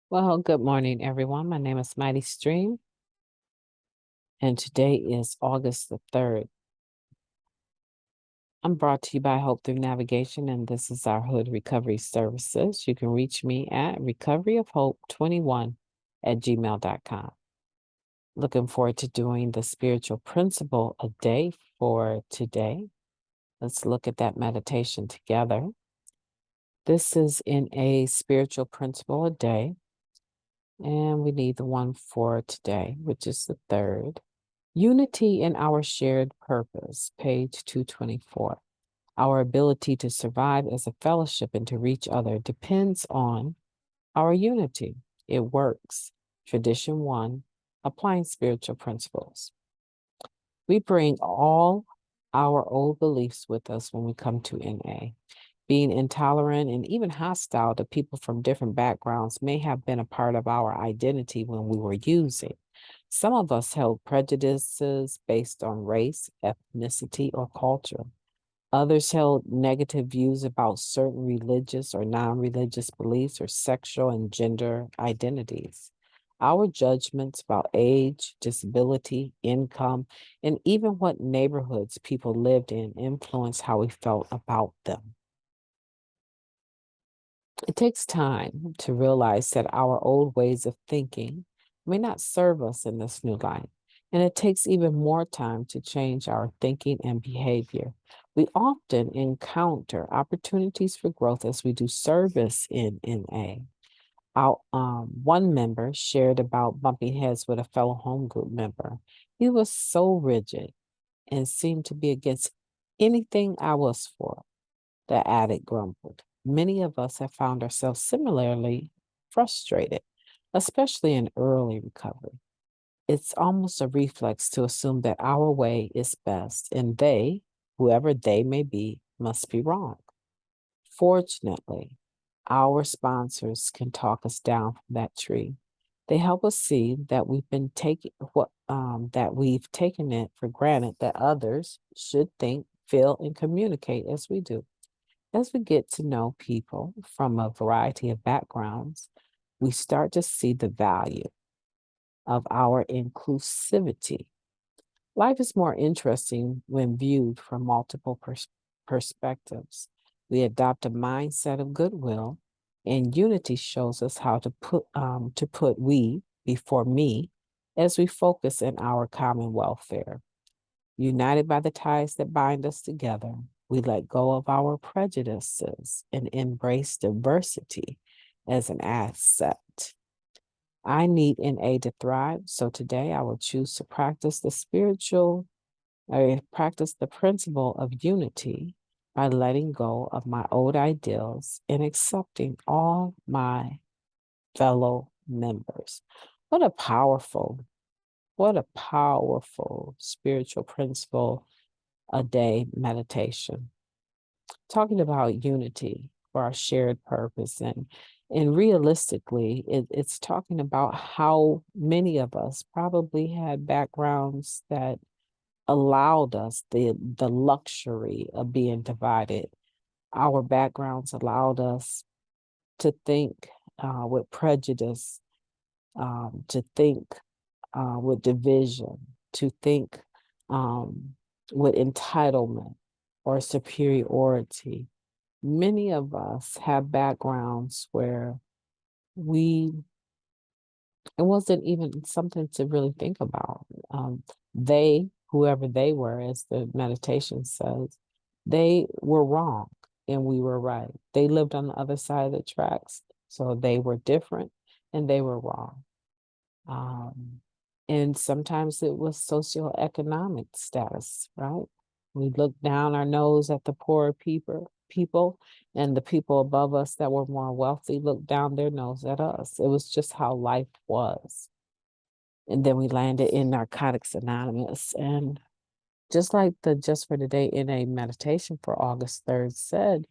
Well, good morning, everyone. My name is MightyStream, and today is August the 3rd. I'm brought to you by Hope Through Navigation, and this is our Hood Recovery Services. You can reach me at recoveryofhope21@gmail.com. Looking forward to doing the spiritual principle a day for today. Let's look at that meditation together. This is in a spiritual principle a day, and we need the one for today, which is the 3rd. Unity in our shared purpose, page 224. Our ability to survive as a fellowship and to reach other depends on our unity. It works. Tradition 1, applying spiritual principles. We bring all our old beliefs with us when we come to NA. Being intolerant and even hostile to people from different backgrounds may have been a part of our identity when we were using. Some of us held prejudices based on race, ethnicity, or culture. Others held negative views about certain religious or non-religious beliefs or sexual and gender identities. Our judgments about age, disability, income, and even what neighborhoods people lived in influenced how we felt about them. It takes time to realize that our old ways of thinking may not serve us in this new life. And it takes even more time to change our thinking and behavior. We often encounter opportunities for growth as we do service in NA. One member shared about bumping heads with a fellow home group member. He was so rigid and seemed to be against anything I was for. The addict grumbled. Many of us have found ourselves similarly frustrated, especially in early recovery. It's almost a reflex to assume that our way is best and they, whoever they may be, must be wrong. Fortunately, our sponsors can talk us down from that tree. They help us see that we've taken it for granted that others should think, feel, and communicate as we do. As we get to know people from a variety of backgrounds, we start to see the value of our inclusivity. Life is more interesting when viewed from multiple perspectives. We adopt a mindset of goodwill, and unity shows us how to put we before me as we focus in our common welfare. United by the ties that bind us together, we let go of our prejudices and embrace diversity as an asset. I need NA to thrive, so today I will choose to practice practice the principle of unity by letting go of my old ideals and accepting all my fellow members. What a powerful, what a powerful spiritual principle a day meditation. Talking about unity for our shared purpose and realistically, it's talking about how many of us probably had backgrounds that allowed us the luxury of being divided. Our backgrounds allowed us to think with prejudice, to think with division, to think with entitlement or superiority. Many of us have backgrounds where we it wasn't even something to really think about. They, whoever they were, as the meditation says, they were wrong and we were right. They lived on the other side of the tracks, so they were different and they were wrong. And sometimes it was socioeconomic status, right? We looked down our nose at the poorer people, and the people above us that were more wealthy looked down their nose at us. It was just how life was. And then we landed in Narcotics Anonymous. And just like the Just for Today NA meditation for August 3rd said,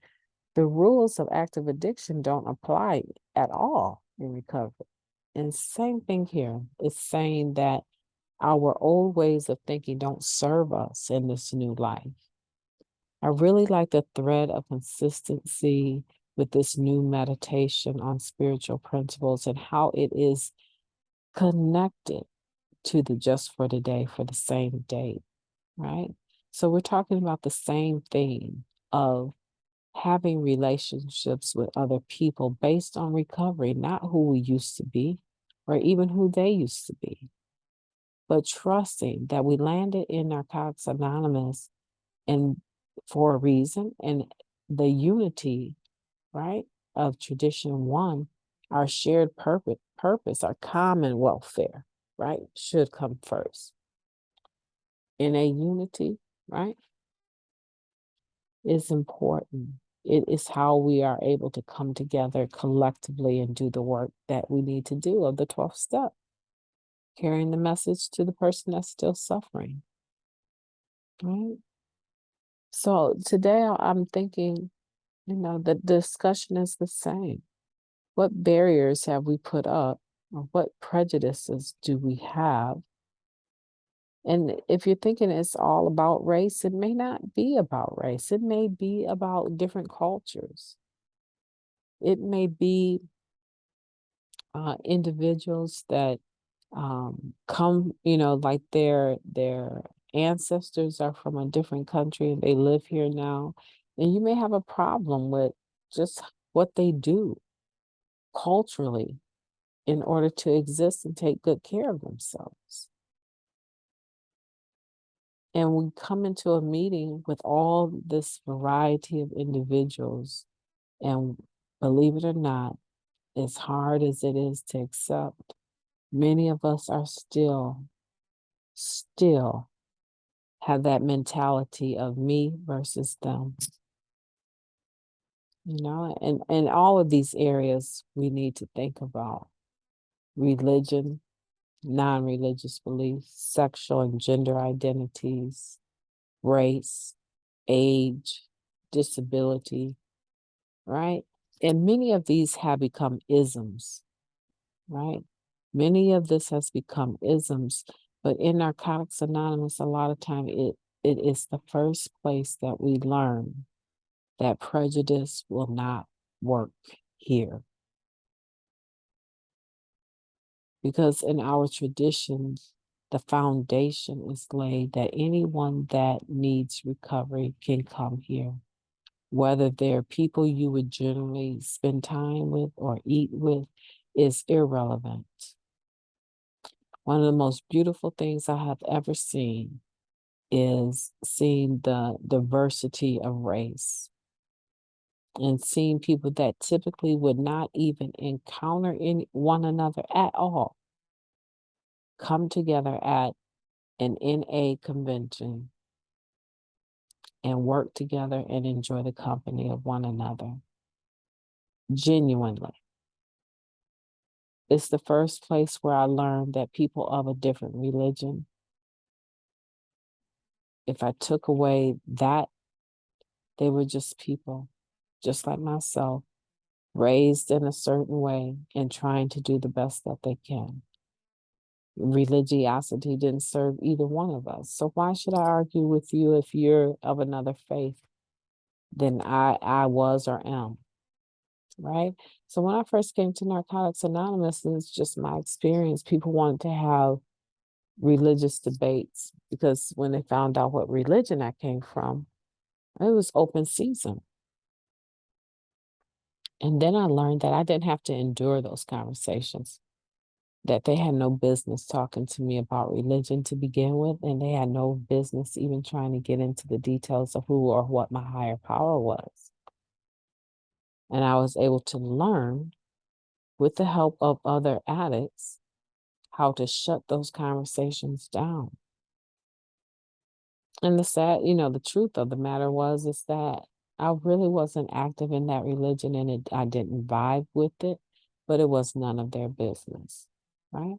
the rules of active addiction don't apply at all in recovery. And same thing here. It's saying that our old ways of thinking don't serve us in this new life. I really like the thread of consistency with this new meditation on spiritual principles and how it is connected to the just for today for the same date, right? So we're talking about the same thing of having relationships with other people based on recovery, not who we used to be or even who they used to be, but trusting that we landed in Narcotics Anonymous and for a reason, and the unity, right, of tradition one, our shared purpose, our common welfare, right, should come first. In a unity, right, is important. It is how we are able to come together collectively and do the work that we need to do of the 12th step, carrying the message to the person that's still suffering, right? So today I'm thinking, the discussion is the same. What barriers have we put up, or what prejudices do we have? And if you're thinking it's all about race, it may not be about race. It may be about different cultures. It may be individuals that come, like their ancestors are from a different country and they live here now. And you may have a problem with just what they do culturally in order to exist and take good care of themselves. And we come into a meeting with all this variety of individuals, and believe it or not, as hard as it is to accept, many of us are still have that mentality of me versus them. And all of these areas we need to think about: religion, non-religious beliefs, sexual and gender identities, race, age, disability, right? And many of these have become isms, right? Many of this has become isms, but in Narcotics Anonymous, a lot of time it is the first place that we learn that prejudice will not work here. Because in our traditions, the foundation is laid that anyone that needs recovery can come here. Whether they're people you would generally spend time with or eat with is irrelevant. One of the most beautiful things I have ever seen is seeing the diversity of race and seeing people that typically would not even encounter one another at all come together at an NA convention and work together and enjoy the company of one another. Genuinely. It's the first place where I learned that people of a different religion, if I took away that, they were just people, just like myself, raised in a certain way and trying to do the best that they can. Religiosity didn't serve either one of us. So why should I argue with you if you're of another faith than I was or am, right? So when I first came to Narcotics Anonymous, and it's just my experience, people wanted to have religious debates because when they found out what religion I came from, it was open season. And then I learned that I didn't have to endure those conversations, that they had no business talking to me about religion to begin with, and they had no business even trying to get into the details of who or what my higher power was. And I was able to learn, with the help of other addicts, how to shut those conversations down. And the truth of the matter is that I really wasn't active in that religion and I didn't vibe with it, but it was none of their business, right?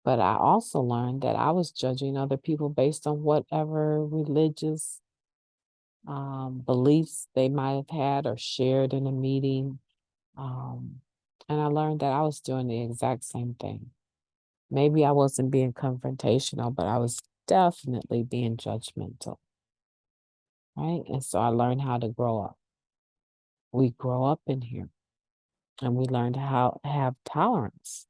But I also learned that I was judging other people based on whatever religious beliefs they might have had or shared in a meeting. And I learned that I was doing the exact same thing. Maybe I wasn't being confrontational, but I was definitely being judgmental, right? And so I learned how to grow up. We grow up in here and we learn to have tolerance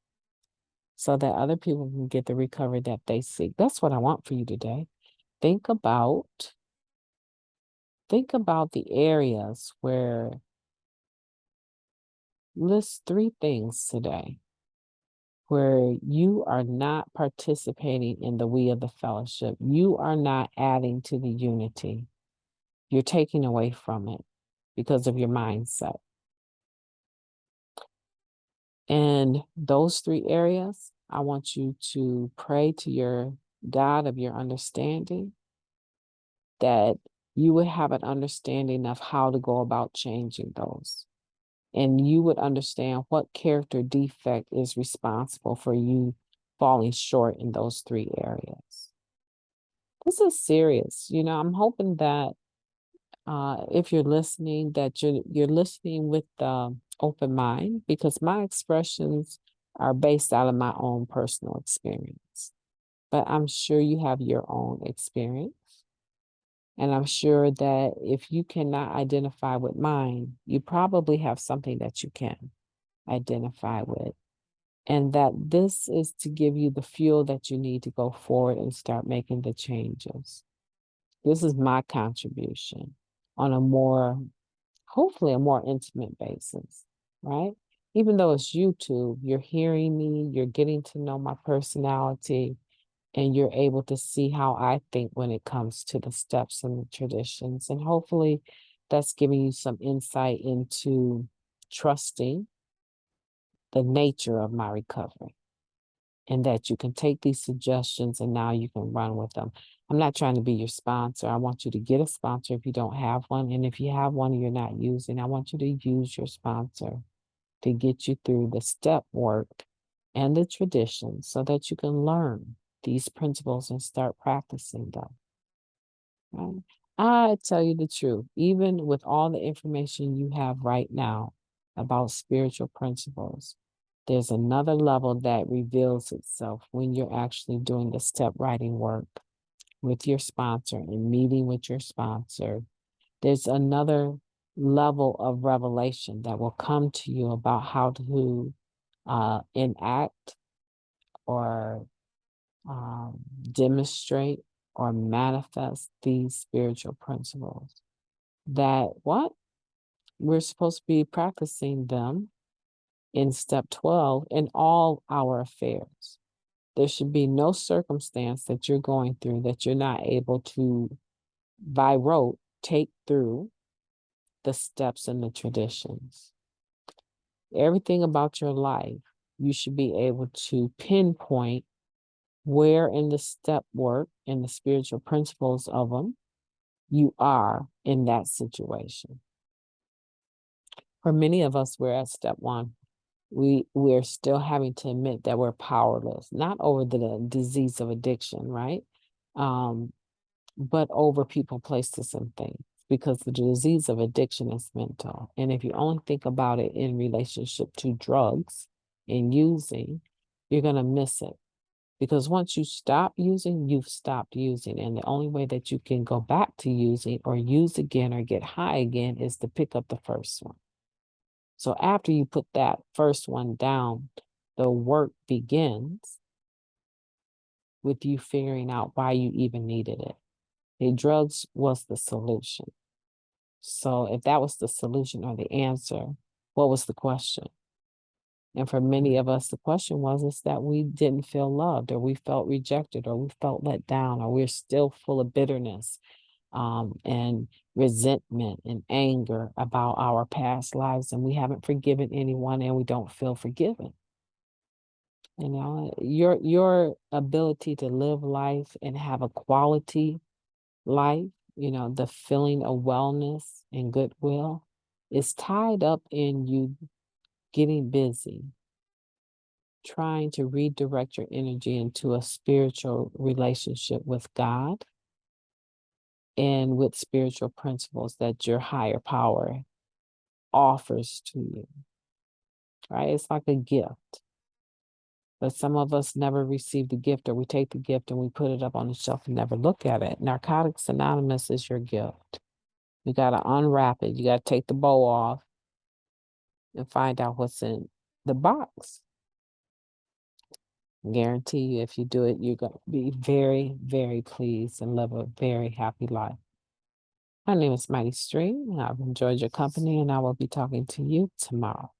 so that other people can get the recovery that they seek. That's what I want for you today. Think about the areas where, list 3 things today where you are not participating in the we of the fellowship. You are not adding to the unity. You're taking away from it because of your mindset. And those 3 areas, I want you to pray to your God of your understanding that you would have an understanding of how to go about changing those. And you would understand what character defect is responsible for you falling short in those 3 areas. This is serious. I'm hoping that if you're listening, that you're listening with open mind, because my expressions are based out of my own personal experience. But I'm sure you have your own experience. And I'm sure that if you cannot identify with mine, you probably have something that you can identify with. And that this is to give you the fuel that you need to go forward and start making the changes. This is my contribution on hopefully a more intimate basis, right? Even though it's YouTube, you're hearing me, you're getting to know my personality, and you're able to see how I think when it comes to the steps and the traditions. And hopefully that's giving you some insight into trusting the nature of my recovery, and that you can take these suggestions and now you can run with them. I'm not trying to be your sponsor. I want you to get a sponsor if you don't have one. And if you have one and you're not using, I want you to use your sponsor to get you through the step work and the traditions so that you can learn these principles and start practicing them. Right? I tell you the truth, even with all the information you have right now about spiritual principles, there's another level that reveals itself when you're actually doing the step writing work with your sponsor and meeting with your sponsor. There's another level of revelation that will come to you about how to enact or demonstrate or manifest these spiritual principles. That what? We're supposed to be practicing them in step 12 in all our affairs. There should be no circumstance that you're going through that you're not able to, by rote, take through the steps and the traditions. Everything about your life, you should be able to pinpoint where in the step work and the spiritual principles of them you are in that situation. For many of us, we're at step 1. We're still having to admit that we're powerless, not over the disease of addiction, right? But over people, places, and things, because the disease of addiction is mental. And if you only think about it in relationship to drugs and using, you're going to miss it. Because once you stop using, you've stopped using. And the only way that you can go back to using or use again or get high again is to pick up the first one. So after you put that first one down, the work begins with you figuring out why you even needed it. The drugs was the solution. So if that was the solution or the answer, what was the question? And for many of us, the question was is that we didn't feel loved, or we felt rejected, or we felt let down, or we're still full of bitterness and resentment and anger about our past lives, and we haven't forgiven anyone, and we don't feel forgiven. Your ability to live life and have a quality life, the feeling of wellness and goodwill is tied up in you getting busy, trying to redirect your energy into a spiritual relationship with God and with spiritual principles that your higher power offers to you, right? It's like a gift. But some of us never receive the gift, or we take the gift and we put it up on the shelf and never look at it. Narcotics Anonymous is your gift. You got to unwrap it. You got to take the bow off and find out what's in the box. Guarantee you, if you do it, you're going to be very, very pleased and live a very happy life. My name is Mighty Stream, and I've enjoyed your company, and I will be talking to you tomorrow.